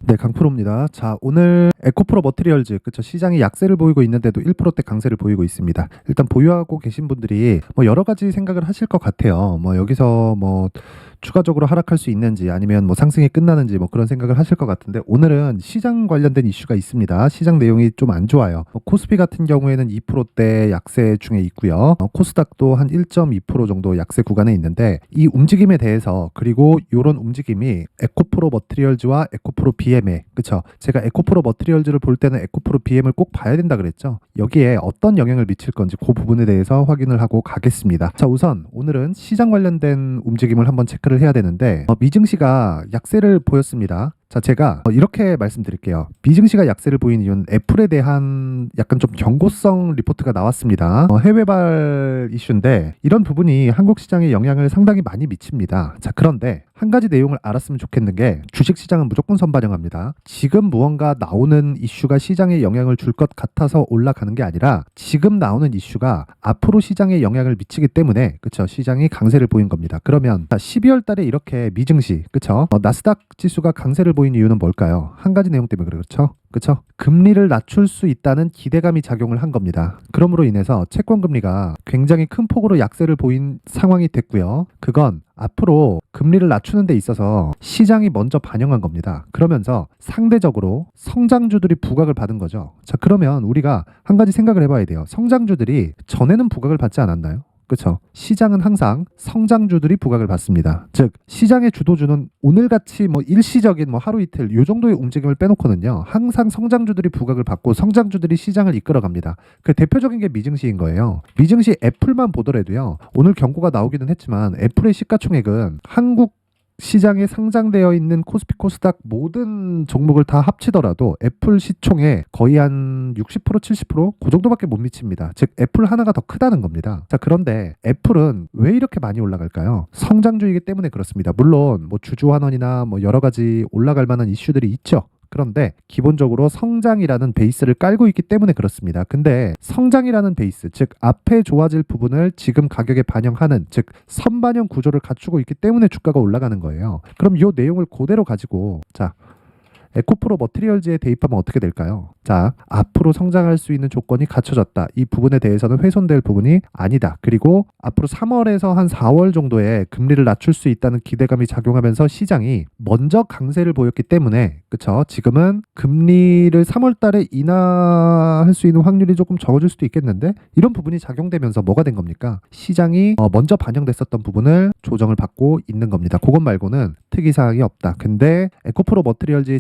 네, 강프로입니다. 자, 오늘 에코프로 머티리얼즈, 그쵸, 시장이 약세를 보이고 있는데도 1%대 강세를 보이고 있습니다. 일단 보유하고 계신 분들이 뭐 여러 가지 생각을 하실 것 같아요. 뭐 여기서 뭐 추가적으로 하락할 수 있는지 아니면 뭐 상승이 끝나는지 뭐 그런 생각을 하실 것 같은데, 오늘은 시장 관련된 이슈가 있습니다. 시장 내용이 좀 안 좋아요. 코스피 같은 경우에는 2%대 약세 중에 있고요. 코스닥도 한 1.2% 정도 약세 구간에 있는데, 이 움직임에 대해서, 그리고 이런 움직임이 에코프로 머티리얼즈와 에코프로 BM에, 그쵸, 제가 에코프로 머티리얼즈를 볼 때는 에코프로 BM을 꼭 봐야 된다 그랬죠. 여기에 어떤 영향을 미칠 건지 그 부분에 대해서 확인을 하고 가겠습니다. 자, 우선 오늘은 시장 관련된 움직임을 한번 체크를 해야 되는데, 미증시가 약세를 보였습니다. 자, 제가 이렇게 말씀드릴게요. 미증시가 약세를 보인 이유는 애플에 대한 약간 좀 경고성 리포트가 나왔습니다. 해외발 이슈인데, 이런 부분이 한국 시장에 영향을 상당히 많이 미칩니다. 자, 그런데 한 가지 내용을 알았으면 좋겠는 게, 주식시장은 무조건 선반영합니다. 지금 무언가 나오는 이슈가 시장에 영향을 줄 것 같아서 올라가는 게 아니라, 지금 나오는 이슈가 앞으로 시장에 영향을 미치기 때문에, 그쵸, 시장이 강세를 보인 겁니다. 그러면 12월 달에 이렇게 미증시, 그쵸, 나스닥 지수가 강세를 보인 이유는 뭘까요? 한 가지 내용 때문에 그렇죠. 그쵸? 금리를 낮출 수 있다는 기대감이 작용을 한 겁니다. 그러므로 인해서 채권 금리가 굉장히 큰 폭으로 약세를 보인 상황이 됐고요. 그건 앞으로 금리를 낮추는 데 있어서 시장이 먼저 반영한 겁니다. 그러면서 상대적으로 성장주들이 부각을 받은 거죠. 자, 그러면 우리가 한 가지 생각을 해봐야 돼요. 성장주들이 전에는 부각을 받지 않았나요? 그렇죠. 시장은 항상 성장주들이 부각을 받습니다. 즉, 시장의 주도주는 오늘같이 뭐 일시적인 뭐 하루 이틀 요 정도의 움직임을 빼놓고는요, 항상 성장주들이 부각을 받고 성장주들이 시장을 이끌어갑니다. 그 대표적인 게 미증시인 거예요. 미증시 애플만 보더라도요, 오늘 경고가 나오기는 했지만 애플의 시가총액은 한국 시장에 상장되어 있는 코스피 코스닥 모든 종목을 다 합치더라도 애플 시총의 거의 한 60% 70%그 정도밖에 못 미칩니다. 즉, 애플 하나가 더 크다는 겁니다. 자, 그런데 애플은 왜 이렇게 많이 올라갈까요? 성장주이기 때문에 그렇습니다. 물론 뭐 주주환원이나 뭐 여러 가지 올라갈 만한 이슈들이 있죠. 그런데 기본적으로 성장이라는 베이스를 깔고 있기 때문에 그렇습니다. 근데 성장이라는 베이스, 즉 앞에 좋아질 부분을 지금 가격에 반영하는, 즉 선반영 구조를 갖추고 있기 때문에 주가가 올라가는 거예요. 그럼 이 내용을 그대로 가지고, 자, 에코프로 머티리얼즈에 대입하면 어떻게 될까요? 자, 앞으로 성장할 수 있는 조건이 갖춰졌다. 이 부분에 대해서는 훼손될 부분이 아니다. 그리고 앞으로 3월에서 한 4월 정도에 금리를 낮출 수 있다는 기대감이 작용하면서 시장이 먼저 강세를 보였기 때문에, 그쵸, 지금은 금리를 3월 달에 인하할 수 있는 확률이 조금 적어질 수도 있겠는데, 이런 부분이 작용되면서 뭐가 된 겁니까? 시장이 먼저 반영됐었던 부분을 조정을 받고 있는 겁니다. 그것 말고는 특이사항이 없다. 근데 에코프로 머티리얼즈의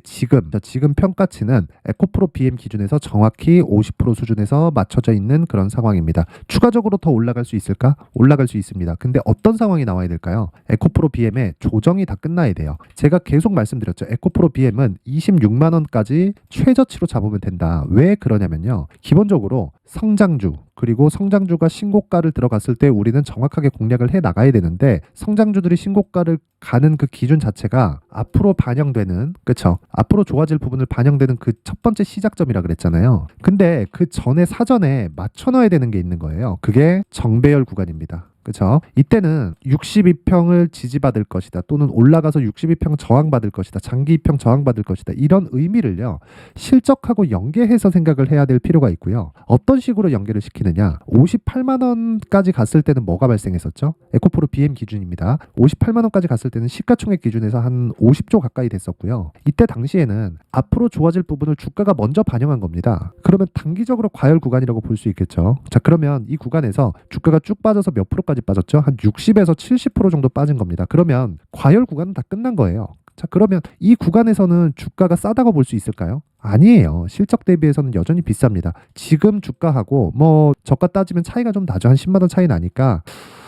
지금 평가치는 에코프로 BM 기준에서 정확히 50% 수준에서 맞춰져 있는 그런 상황입니다. 추가적으로 더 올라갈 수 있을까? 올라갈 수 있습니다. 근데 어떤 상황이 나와야 될까요? 에코프로 BM의 조정이 다 끝나야 돼요. 제가 계속 말씀드렸죠. 에코프로 BM은 26만 원까지 최저치로 잡으면 된다. 왜 그러냐면요, 기본적으로 성장주, 그리고 성장주가 신고가를 들어갔을 때 우리는 정확하게 공략을 해 나가야 되는데, 성장주들이 신고가를 가는 그 기준 자체가 앞으로 반영되는, 그쵸, 앞으로 좋아질 부분을 반영되는 그 첫 번째 시작점이라 그랬잖아요. 근데 그 전에 사전에 맞춰 넣어야 되는 게 있는 거예요. 그게 정배열 구간입니다. 그렇죠? 이때는 62평을 지지받을 것이다, 또는 올라가서 62평 저항받을 것이다, 장기 2평 저항받을 것이다, 이런 의미를요, 실적하고 연계해서 생각을 해야 될 필요가 있고요. 어떤 식으로 연계를 시키느냐, 58만 원까지 갔을 때는 뭐가 발생했었죠? 에코프로 BM 기준입니다. 58만 원까지 갔을 때는 시가총액 기준에서 한 50조 가까이 됐었고요. 이때 당시에는 앞으로 좋아질 부분을 주가가 먼저 반영한 겁니다. 그러면 단기적으로 과열 구간이라고 볼 수 있겠죠. 자, 그러면 이 구간에서 주가가 쭉 빠져서 몇 프로까지 빠졌죠? 한 60에서 70% 정도 빠진 겁니다. 그러면 과열 구간은 다 끝난 거예요. 자, 그러면 이 구간에서는 주가가 싸다고 볼 수 있을까요? 아니에요. 실적 대비해서는 여전히 비쌉니다. 지금 주가하고 뭐 저가 따지면 차이가 좀 나죠. 한 10만 원 차이 나니까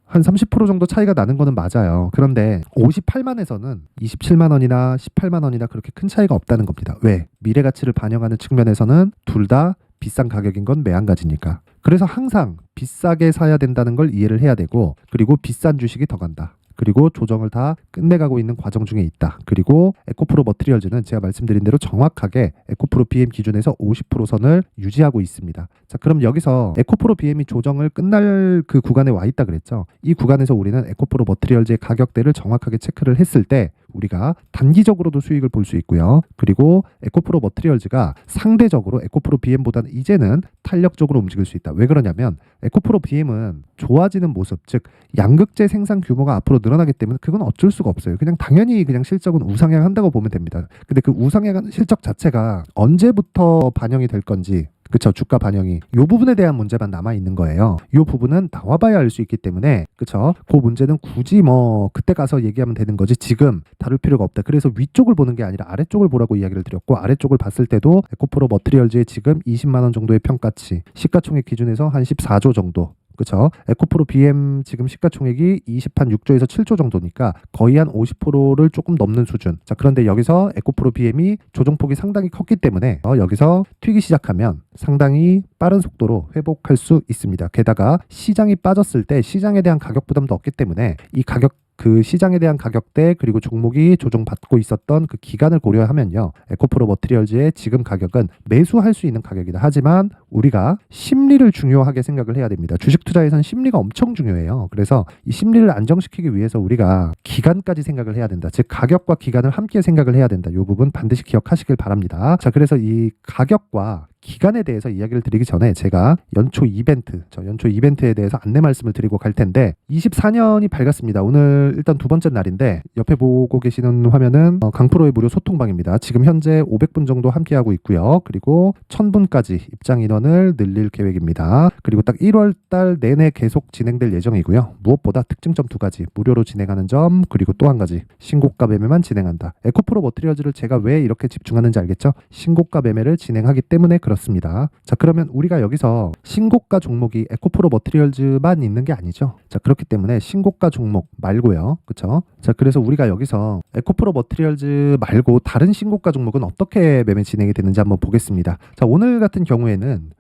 한 30% 정도 차이가 나는 거는 맞아요. 그런데 58만에서는 27만 원이나 18만 원이나 그렇게 큰 차이가 없다는 겁니다. 왜? 미래 가치를 반영하는 측면에서는 둘 다 비싼 가격인 건 매한가지니까. 그래서 항상 비싸게 사야 된다는 걸 이해를 해야 되고, 그리고 비싼 주식이 더 간다. 그리고 조정을 다 끝내가고 있는 과정 중에 있다. 그리고 에코프로 머티리얼즈는 제가 말씀드린 대로 정확하게 에코프로 BM 기준에서 50% 선을 유지하고 있습니다. 자, 그럼 여기서 에코프로 BM이 조정을 끝날 그 구간에 와 있다 그랬죠. 이 구간에서 우리는 에코프로 머티리얼즈의 가격대를 정확하게 체크를 했을 때 우리가 단기적으로도 수익을 볼 수 있고요. 그리고 에코프로 머티리얼즈가 상대적으로 에코프로 BM보다는 이제는 탄력적으로 움직일 수 있다. 왜 그러냐면 에코프로 BM은 좋아지는 모습, 즉 양극재 생산 규모가 앞으로 늘어나기 때문에 그건 어쩔 수가 없어요. 그냥 당연히 그냥 실적은 우상향한다고 보면 됩니다. 근데 그 우상향한 실적 자체가 언제부터 반영이 될 건지, 그쵸, 주가 반영이 이 부분에 대한 문제만 남아 있는 거예요. 이 부분은 나와봐야 알 수 있기 때문에, 그쵸, 그 문제는 굳이 뭐 그때 가서 얘기하면 되는 거지 지금 다룰 필요가 없다. 그래서 위쪽을 보는 게 아니라 아래쪽을 보라고 이야기를 드렸고, 아래쪽을 봤을 때도 에코프로 머티리얼즈의 지금 20만 원 정도의 평가치, 시가총액 기준에서 한 14조 정도, 그쵸. 에코프로 BM 지금 시가총액이 6조에서 7조 정도니까 거의 한 50%를 조금 넘는 수준. 자, 그런데 여기서 에코프로 BM이 조정폭이 상당히 컸기 때문에 여기서 튀기 시작하면 상당히 빠른 속도로 회복할 수 있습니다. 게다가 시장이 빠졌을 때 시장에 대한 가격 부담도 없기 때문에 이 가격, 그 시장에 대한 가격대 그리고 종목이 조정받고 있었던 그 기간을 고려하면요, 에코프로 머티리얼즈의 지금 가격은 매수할 수 있는 가격이다. 하지만 우리가 심리를 중요하게 생각을 해야 됩니다. 주식 투자에서는 심리가 엄청 중요해요. 그래서 이 심리를 안정시키기 위해서 우리가 기간까지 생각을 해야 된다. 즉 가격과 기간을 함께 생각을 해야 된다. 이 부분 반드시 기억하시길 바랍니다. 자, 그래서 이 가격과 기간에 대해서 이야기를 드리기 전에 제가 연초 이벤트에 대해서 안내 말씀을 드리고 갈 텐데, 24년이 밝았습니다. 오늘 일단 두 번째 날인데 옆에 보고 계시는 화면은 강프로의 무료 소통방입니다. 지금 현재 500분 정도 함께하고 있고요. 그리고 1000분까지 입장 인원을 늘릴 계획입니다. 그리고 딱 1월 달 내내 계속 진행될 예정이고요. 무엇보다 특징점 두 가지, 무료로 진행하는 점, 그리고 또 한 가지, 신고가 매매만 진행한다. 에코프로 머티리얼즈를 제가 왜 이렇게 집중하는지 알겠죠? 신고가 매매를 진행하기 때문에 그렇습니다. 자, 그러면 우리가 여기서 신고가 종목이 에코프로 머티리얼즈만 있는 게 아니죠. 자, 그렇기 때문에 신고가 종목 말고요. 그쵸? 자, 그래서 우리가 여기서 에코프로 머티리얼즈 말고 다른 신고가 종목은 어떻게 매매 진행이 되는지 한번 보겠습니다. 자, 오늘 같은 경우에는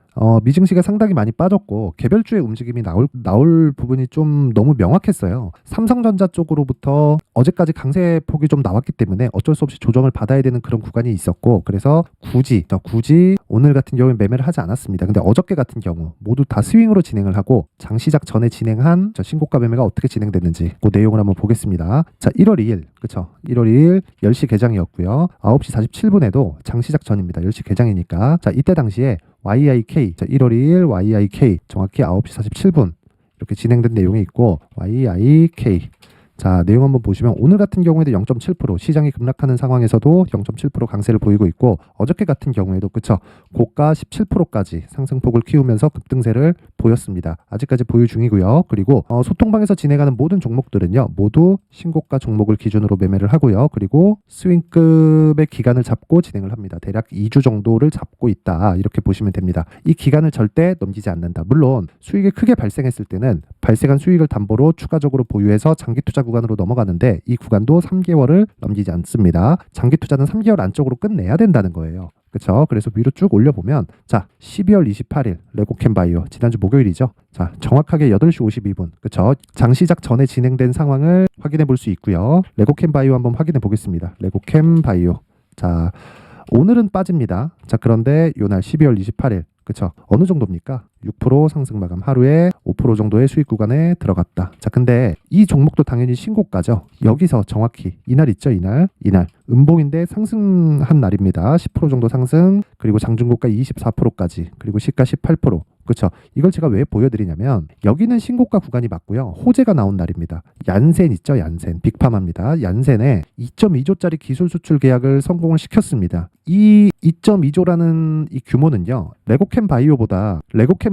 미증시가 상당히 많이 빠졌고 개별주의 움직임이 나올 부분이 좀 너무 명확했어요. 삼성전자 쪽으로부터 어제까지 강세폭이 좀 나왔기 때문에 어쩔 수 없이 조정을 받아야 되는 그런 구간이 있었고, 그래서 굳이 오늘 같은 경우에 매매를 하지 않았습니다. 근데 어저께 같은 경우 모두 다 스윙으로 진행을 하고 장시작 전에 진행한 신고가 매매가 어떻게 진행됐는지 그 내용을 한번 보겠습니다. 자, 1월 2일, 그쵸, 1월 2일 10시 개장이었고요. 9시 47분에도 장시작 전입니다. 10시 개장이니까. 자, 이때 당시에 YIK, 자, 1월 2일 YIK 정확히 9시 47분 이렇게 진행된 내용이 있고, YIK, 자, 내용 한번 보시면 오늘 같은 경우에도 0.7% 시장이 급락하는 상황에서도 0.7% 강세를 보이고 있고, 어저께 같은 경우에도, 그쵸, 고가 17%까지 상승폭을 키우면서 급등세를 보였습니다. 아직까지 보유 중이고요. 그리고 소통방에서 진행하는 모든 종목들은요 모두 신고가 종목을 기준으로 매매를 하고요. 그리고 스윙급의 기간을 잡고 진행을 합니다. 대략 2주 정도를 잡고 있다, 이렇게 보시면 됩니다. 이 기간을 절대 넘기지 않는다. 물론 수익이 크게 발생했을 때는 발생한 수익을 담보로 추가적으로 보유해서 장기 투자 구간으로 넘어가는데, 이 구간도 3개월을 넘기지 않습니다. 장기 투자는 3개월 안쪽으로 끝내야 된다는 거예요. 그렇죠? 그래서 위로 쭉 올려보면, 자, 12월 28일 레고캠바이오, 지난주 목요일이죠. 자, 정확하게 8시 52분, 그렇죠? 장시작 전에 진행된 상황을 확인해 볼 수 있고요. 레고캠바이오 한번 확인해 보겠습니다. 레고캠바이오, 자, 오늘은 빠집니다. 자, 그런데 요날 12월 28일, 그쵸, 어느 정도입니까? 6% 상승 마감, 하루에 5% 정도의 수익 구간에 들어갔다. 자, 근데 이 종목도 당연히 신고가죠. 여기서 정확히 이날 있죠, 이날 음봉인데 상승한 날입니다. 10% 정도 상승, 그리고 장중고가 24%까지, 그리고 시가 18%. 그렇죠. 이걸 제가 왜 보여드리냐면, 여기는 신고가 구간이 맞고요, 호재가 나온 날입니다. 얀센 있죠, 얀센, 빅파마입니다. 얀센에 2.2조짜리 기술 수출 계약을 성공을 시켰습니다. 이 2.2조라는 이 규모는요, 레고캠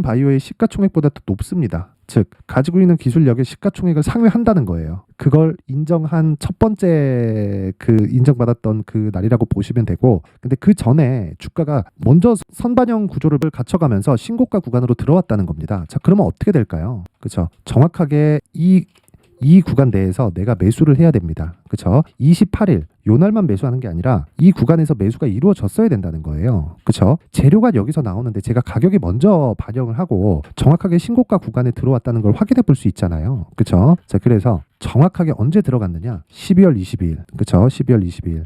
바이오의 시가총액보다 더 높습니다. 즉 가지고 있는 기술력의 시가총액을 상회한다는 거예요. 그걸 인정한 첫 번째 인정받았던 그 날이라고 보시면 되고, 근데 그 전에 주가가 먼저 선반영 구조를 갖춰가면서 신고가 구간으로 들어왔다는 겁니다. 자, 그러면 어떻게 될까요? 그렇죠. 정확하게 이 구간 내에서 내가 매수를 해야 됩니다. 그렇죠? 28일 요 날만 매수하는 게 아니라 이 구간에서 매수가 이루어졌어야 된다는 거예요. 그렇죠? 재료가 여기서 나오는데 제가 가격이 먼저 반영을 하고 정확하게 신고가 구간에 들어왔다는 걸 확인해 볼 수 있잖아요. 그렇죠? 자, 그래서 정확하게 언제 들어갔느냐? 12월 22일. 그렇죠? 12월 22일.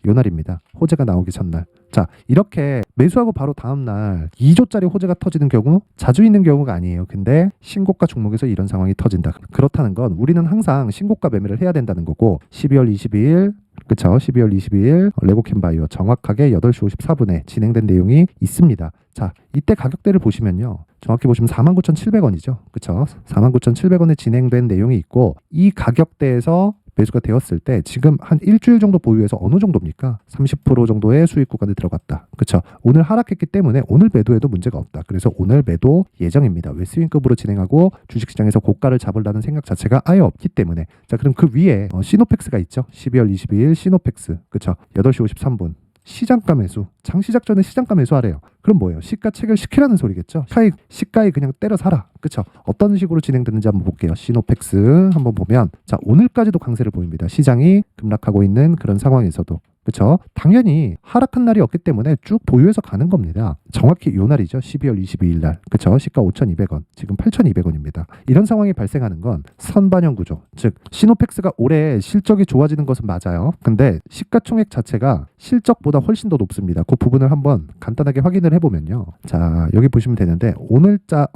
요날입니다. 호재가 나오기 전날. 자, 이렇게 매수하고 바로 다음날 2조짜리 호재가 터지는 경우 자주 있는 경우가 아니에요. 근데 신고가 종목에서 이런 상황이 터진다. 그렇다는 건 우리는 항상 신고가 매매를 해야 된다는 거고 12월 22일 그쵸? 12월 22일 레고캠바이오 정확하게 8시 54분에 진행된 내용이 있습니다. 자, 이때 가격대를 보시면요. 정확히 보시면 49,700원이죠. 그쵸? 49,700원에 진행된 내용이 있고 이 가격대에서 매수가 되었을 때 지금 한 일주일 정도 보유해서 어느 정도입니까? 30% 정도의 수익 구간에 들어갔다. 그렇죠? 오늘 하락했기 때문에 오늘 매도해도 문제가 없다. 그래서 오늘 매도 예정입니다. 왜 스윙급으로 진행하고 주식시장에서 고가를 잡으려는 생각 자체가 아예 없기 때문에. 자, 그럼 그 위에 시노펙스가 있죠. 12월 22일 시노펙스. 그렇죠? 8시 53분. 시장가 매수, 장시작 전에 시장가 매수하래요. 그럼 뭐예요? 시가 체결시키라는 소리겠죠. 시가에 그냥 때려 사라. 그쵸? 어떤 식으로 진행됐는지 한번 볼게요. 시노펙스 한번 보면 자, 오늘까지도 강세를 보입니다. 시장이 급락하고 있는 그런 상황에서도. 그쵸? 당연히 하락한 날이 없기 때문에 쭉 보유해서 가는 겁니다. 정확히 요 날이죠. 12월 22일 날. 그쵸? 시가 5,200원. 지금 8,200원입니다. 이런 상황이 발생하는 건 선반영 구조. 즉, 시노펙스가 올해 실적이 좋아지는 것은 맞아요. 근데 시가총액 자체가 실적보다 훨씬 더 높습니다. 그 부분을 한번 간단하게 확인을 해보면요. 자, 여기 보시면 되는데 오늘자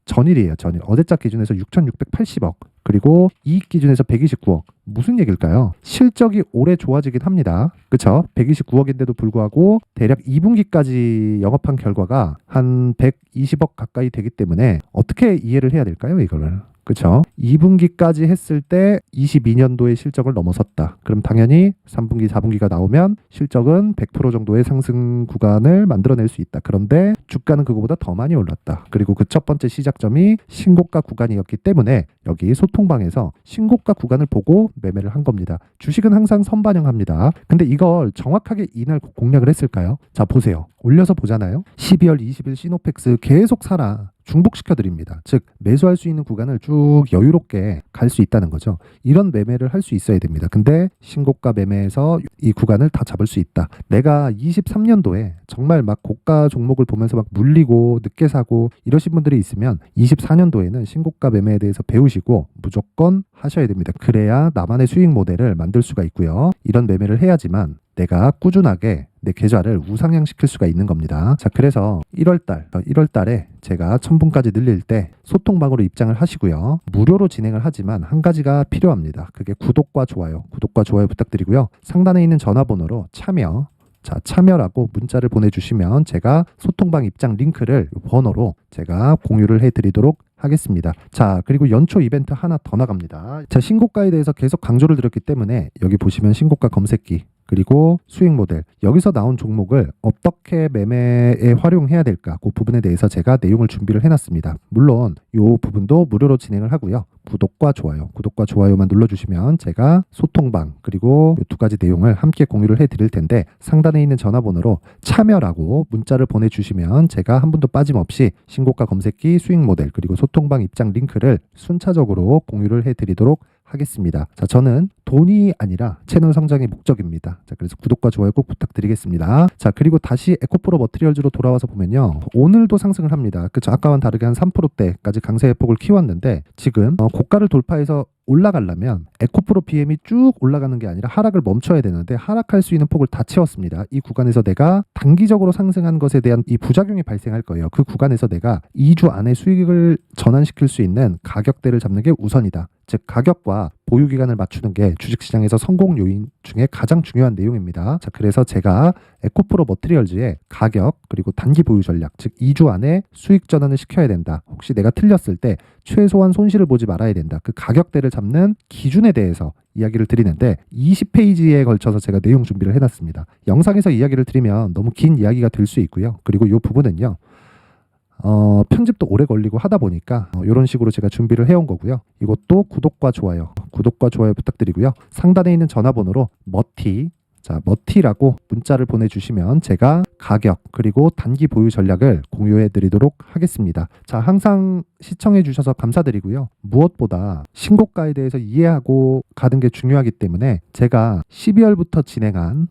전일이에요. 전일. 어제자 기준에서 6,680억. 그리고 이익 기준에서 129억. 무슨 얘기일까요? 실적이 올해 좋아지긴 합니다. 그쵸? 129억인데도 불구하고 대략 2분기까지 영업한 결과가 한 120억 가까이 되기 때문에 어떻게 이해를 해야 될까요? 이거를. 그쵸? 2분기까지 했을 때 22년도의 실적을 넘어섰다. 그럼 당연히 3분기, 4분기가 나오면 실적은 100% 정도의 상승 구간을 만들어낼 수 있다. 그런데 주가는 그거보다 더 많이 올랐다. 그리고 그 첫 번째 시작점이 신고가 구간이었기 때문에 여기 소통방에서 신고가 구간을 보고 매매를 한 겁니다. 주식은 항상 선반영합니다. 근데 이걸 정확하게 이날 공략을 했을까요? 자, 보세요. 올려서 보잖아요. 12월 20일 시노펙스 계속 사라. 중복시켜드립니다. 즉 매수할 수 있는 구간을 쭉 여유롭게 갈 수 있다는 거죠. 이런 매매를 할 수 있어야 됩니다. 근데 신고가 매매에서 이 구간을 다 잡을 수 있다. 내가 23년도에 정말 막 고가 종목을 보면서 막 물리고 늦게 사고 이러신 분들이 있으면 24년도에는 신고가 매매에 대해서 배우시고 무조건 하셔야 됩니다. 그래야 나만의 수익 모델을 만들 수가 있고요. 이런 매매를 해야지만 내가 꾸준하게 내 계좌를 우상향시킬 수가 있는 겁니다. 자, 그래서 1월 달에 제가 1000분까지 늘릴 때 소통방으로 입장을 하시고요. 무료로 진행을 하지만 한 가지가 필요합니다. 그게 구독과 좋아요 부탁드리고요. 상단에 있는 전화번호로 참여라고 문자를 보내주시면 제가 소통방 입장 링크를 번호로 제가 공유를 해드리도록 하겠습니다. 자, 그리고 연초 이벤트 하나 더 나갑니다. 자, 신고가에 대해서 계속 강조를 드렸기 때문에 여기 보시면 신고가 검색기 그리고 수익 모델 여기서 나온 종목을 어떻게 매매에 활용해야 될까 그 부분에 대해서 제가 내용을 준비를 해놨습니다. 물론 이 부분도 무료로 진행을 하고요. 구독과 좋아요만 눌러주시면 제가 소통방 그리고 이 두 가지 내용을 함께 공유를 해드릴 텐데 상단에 있는 전화번호로 참여라고 문자를 보내주시면 제가 한 분도 빠짐없이 신고가 검색기 수익 모델 그리고 소통방 입장 링크를 순차적으로 공유를 해드리도록 하겠습니다. 자, 저는 돈이 아니라 채널 성장이 목적입니다. 자, 그래서 구독과 좋아요 꼭 부탁드리겠습니다. 자, 그리고 다시 에코프로 머티리얼즈로 돌아와서 보면요. 오늘도 상승을 합니다. 그쵸? 아까와는 다르게 한 3%대까지 강세의 폭을 키웠는데 지금 고가를 돌파해서 올라가려면 에코프로 BM이 쭉 올라가는 게 아니라 하락을 멈춰야 되는데 하락할 수 있는 폭을 다 채웠습니다. 이 구간에서 내가 단기적으로 상승한 것에 대한 이 부작용이 발생할 거예요. 그 구간에서 내가 2주 안에 수익을 전환시킬 수 있는 가격대를 잡는 게 우선이다. 즉 가격과 보유 기간을 맞추는 게 주식시장에서 성공 요인 중에 가장 중요한 내용입니다. 자, 그래서 제가 에코프로 머티리얼즈의 가격 그리고 단기 보유 전략 즉 2주 안에 수익 전환을 시켜야 된다. 혹시 내가 틀렸을 때 최소한 손실을 보지 말아야 된다. 그 가격대를 잡는 기준에 대해서 이야기를 드리는데 20페이지에 걸쳐서 제가 내용 준비를 해놨습니다. 영상에서 이야기를 드리면 너무 긴 이야기가 될 수 있고요. 그리고 이 부분은요. 편집도 오래 걸리고 하다 보니까 이런 식으로 제가 준비를 해온 거고요. 이것도 구독과 좋아요 부탁드리고요. 상단에 있는 전화번호로 머티라고 문자를 보내주시면 제가 가격 그리고 단기 보유 전략을 공유해 드리도록 하겠습니다. 자, 항상 시청해 주셔서 감사드리고요. 무엇보다 신고가에 대해서 이해하고 가는 게 중요하기 때문에 제가 12월부터 진행한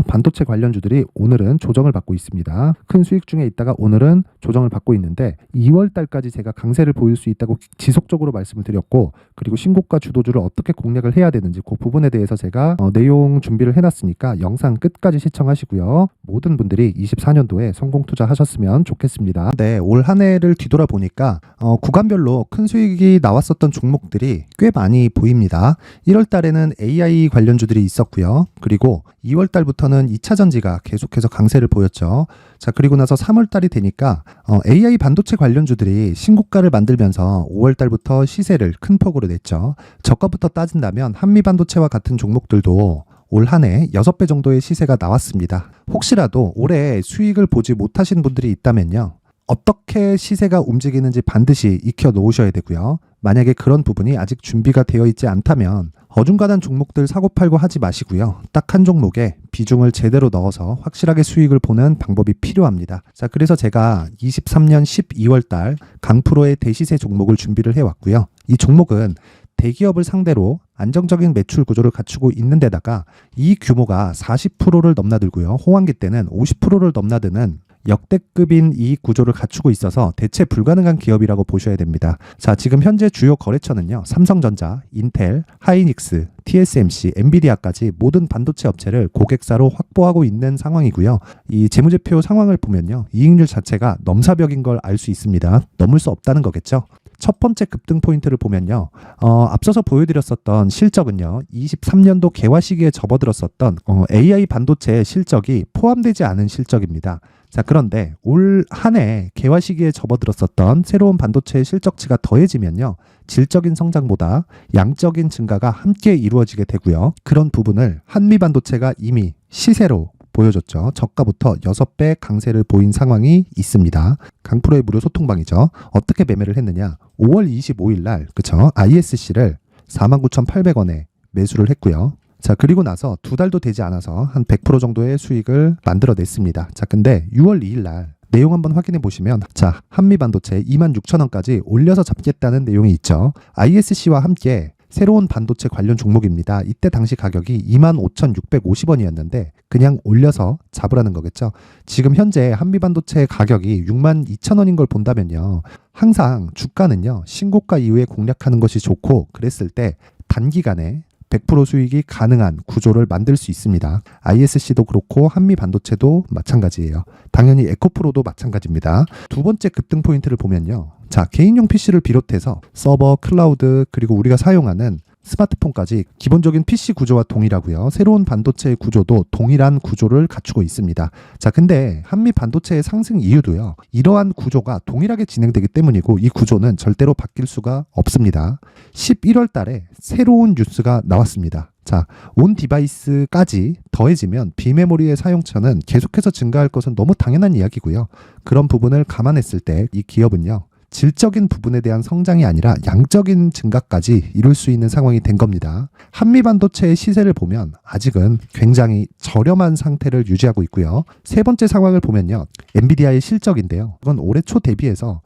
반도체 관련주들이 오늘은 조정을 받고 있습니다. 큰 수익 중에 있다가 오늘은 조정을 받고 있는데 2월 달까지 제가 강세를 보일 수 있다고 지속적으로 말씀을 드렸고, 그리고 신고가 주도주를 어떻게 공략을 해야 되는지 그 부분에 대해서 제가 내용 준비를 해놨으니까 영상 끝까지 시청하시고요. 모든 분들이 24년도에 성공 투자하셨으면 좋겠습니다. 네, 올 한 해를 뒤돌아보니까 구간별로 큰 수익이 나왔었던 종목들이 꽤 많이 보입니다. 1월 달에는 AI 관련주들이 있었고요. 그리고 2월 달부터는 2차 전지가 계속해서 강세를 보였죠. 자, 그리고 나서 3월 달이 되니까 AI 반도체 관련주들이 신고가를 만들면서 5월 달부터 시세를 큰 폭으로 냈죠. 저가부터 따진다면 한미 반도체와 같은 종목들도 올 한 해 6배 정도의 시세가 나왔습니다. 혹시라도 올해 수익을 보지 못하신 분들이 있다면요, 어떻게 시세가 움직이는지 반드시 익혀 놓으셔야 되고요. 만약에 그런 부분이 아직 준비가 되어 있지 않다면 어중간한 종목들 사고팔고 하지 마시고요. 딱 한 종목에 비중을 제대로 넣어서 확실하게 수익을 보는 방법이 필요합니다. 자, 그래서 제가 23년 12월 달 강프로의 대시세 종목을 준비를 해왔고요. 이 종목은 대기업을 상대로 안정적인 매출 구조를 갖추고 있는 데다가 이 규모가 40%를 넘나들고요. 호황기 때는 50%를 넘나드는 역대급인 이익 구조를 갖추고 있어서 대체 불가능한 기업이라고 보셔야 됩니다. 자, 지금 현재 주요 거래처는요, 삼성전자, 인텔, 하이닉스, TSMC, 엔비디아까지 모든 반도체 업체를 고객사로 확보하고 있는 상황이고요. 이 재무제표 상황을 보면요, 이익률 자체가 넘사벽인 걸 알 수 있습니다. 넘을 수 없다는 거겠죠. 첫 번째 급등 포인트를 보면요, 앞서서 보여드렸었던 실적은요, 23년도 개화 시기에 접어들었었던 AI 반도체의 실적이 포함되지 않은 실적입니다. 자, 그런데 올 한 해 개화 시기에 접어들었었던 새로운 반도체의 실적치가 더해지면요, 질적인 성장보다 양적인 증가가 함께 이루어지게 되고요. 그런 부분을 한미 반도체가 이미 시세로 보여줬죠. 저가부터 6배 강세를 보인 상황이 있습니다. 강프로의 무료 소통방이죠. 어떻게 매매를 했느냐? 5월 25일 날 ISC를 49,800원에 매수를 했고요. 자, 그리고 나서 2달도 되지 않아서 한 100% 정도의 수익을 만들어냈습니다. 자, 근데 6월 2일 날 내용 한번 확인해 보시면, 자, 한미반도체 26,000원까지 올려서 잡겠다는 내용이 있죠. ISC와 함께 새로운 반도체 관련 종목입니다. 이때 당시 가격이 25,650원이었는데 그냥 올려서 잡으라는 거겠죠. 지금 현재 한미반도체 가격이 62,000원인 걸 본다면요, 항상 주가는요, 신고가 이후에 공략하는 것이 좋고, 그랬을 때 단기간에 100% 수익이 가능한 구조를 만들 수 있습니다. ISC도 그렇고 한미 반도체도 마찬가지예요. 당연히 에코프로도 마찬가지입니다. 두 번째 급등 포인트를 보면요, 자, 개인용 PC를 비롯해서 서버, 클라우드, 그리고 우리가 사용하는 스마트폰까지 기본적인 PC 구조와 동일하고요. 새로운 반도체의 구조도 동일한 구조를 갖추고 있습니다. 자, 근데 한미 반도체의 상승 이유도요, 이러한 구조가 동일하게 진행되기 때문이고, 이 구조는 절대로 바뀔 수가 없습니다. 11월 달에 새로운 뉴스가 나왔습니다. 자, 온 디바이스까지 더해지면 비메모리의 사용처는 계속해서 증가할 것은 너무 당연한 이야기고요. 그런 부분을 감안했을 때 이 기업은요, 질적인 부분에 대한 성장이 아니라 양적인 증가까지 이룰 수 있는 상황이 된 겁니다. 한미 반도체의 시세를 보면 아직은 굉장히 저렴한 상태를 유지하고 있고요. 세 번째 상황을 보면요, 엔비디아의 실적인데요, 이건 올해 초 대비해서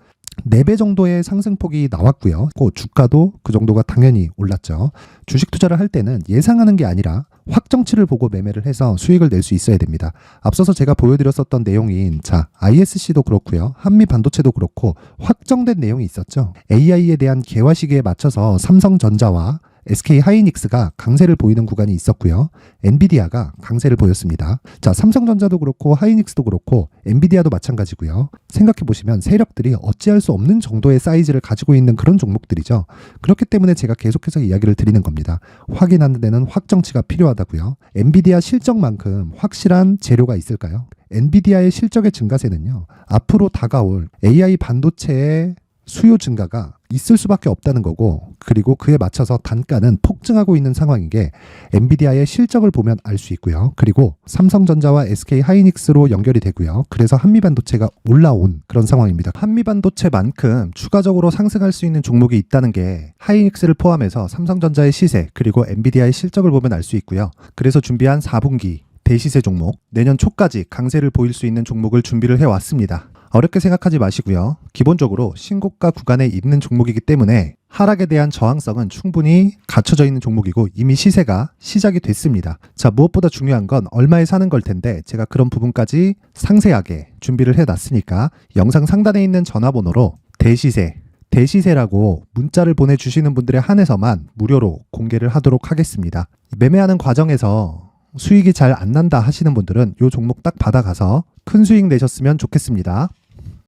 4배 정도의 상승폭이 나왔고요. 주가도 그 정도가 당연히 올랐죠. 주식 투자를 할 때는 예상하는 게 아니라 확정치를 보고 매매를 해서 수익을 낼 수 있어야 됩니다. 앞서서 제가 보여드렸었던 내용인, 자, ISC도 그렇고요, 한미 반도체도 그렇고 확정된 내용이 있었죠. AI에 대한 개화 시기에 맞춰서 삼성전자와 SK 하이닉스가 강세를 보이는 구간이 있었고요. 엔비디아가 강세를 보였습니다. 자, 삼성전자도 그렇고 하이닉스도 그렇고 엔비디아도 마찬가지고요. 생각해 보시면 세력들이 어찌할 수 없는 정도의 사이즈를 가지고 있는 그런 종목들이죠. 그렇기 때문에 제가 계속해서 이야기를 드리는 겁니다. 확인하는 데는 확정치가 필요하다고요. 엔비디아 실적만큼 확실한 재료가 있을까요? 엔비디아의 실적의 증가세는요, 앞으로 다가올 AI 반도체의 수요 증가가 있을 수밖에 없다는 거고, 그리고 그에 맞춰서 단가는 폭증하고 있는 상황인 게 엔비디아의 실적을 보면 알 수 있고요. 그리고 삼성전자와 SK 하이닉스로 연결이 되고요. 그래서 한미반도체가 올라온 그런 상황입니다. 한미반도체만큼 추가적으로 상승할 수 있는 종목이 있다는 게 하이닉스를 포함해서 삼성전자의 시세, 그리고 엔비디아의 실적을 보면 알 수 있고요. 그래서 준비한 4분기 대시세 종목, 내년 초까지 강세를 보일 수 있는 종목을 준비를 해왔습니다. 어렵게 생각하지 마시고요. 기본적으로 신고가 구간에 있는 종목이기 때문에 하락에 대한 저항성은 충분히 갖춰져 있는 종목이고 이미 시세가 시작이 됐습니다. 자, 무엇보다 중요한 건 얼마에 사는 걸 텐데 제가 그런 부분까지 상세하게 준비를 해놨으니까 영상 상단에 있는 전화번호로 대시세라고 문자를 보내주시는 분들에 한해서만 무료로 공개를 하도록 하겠습니다. 매매하는 과정에서 수익이 잘 안 난다 하시는 분들은 이 종목 딱 받아가서 큰 수익 내셨으면 좋겠습니다.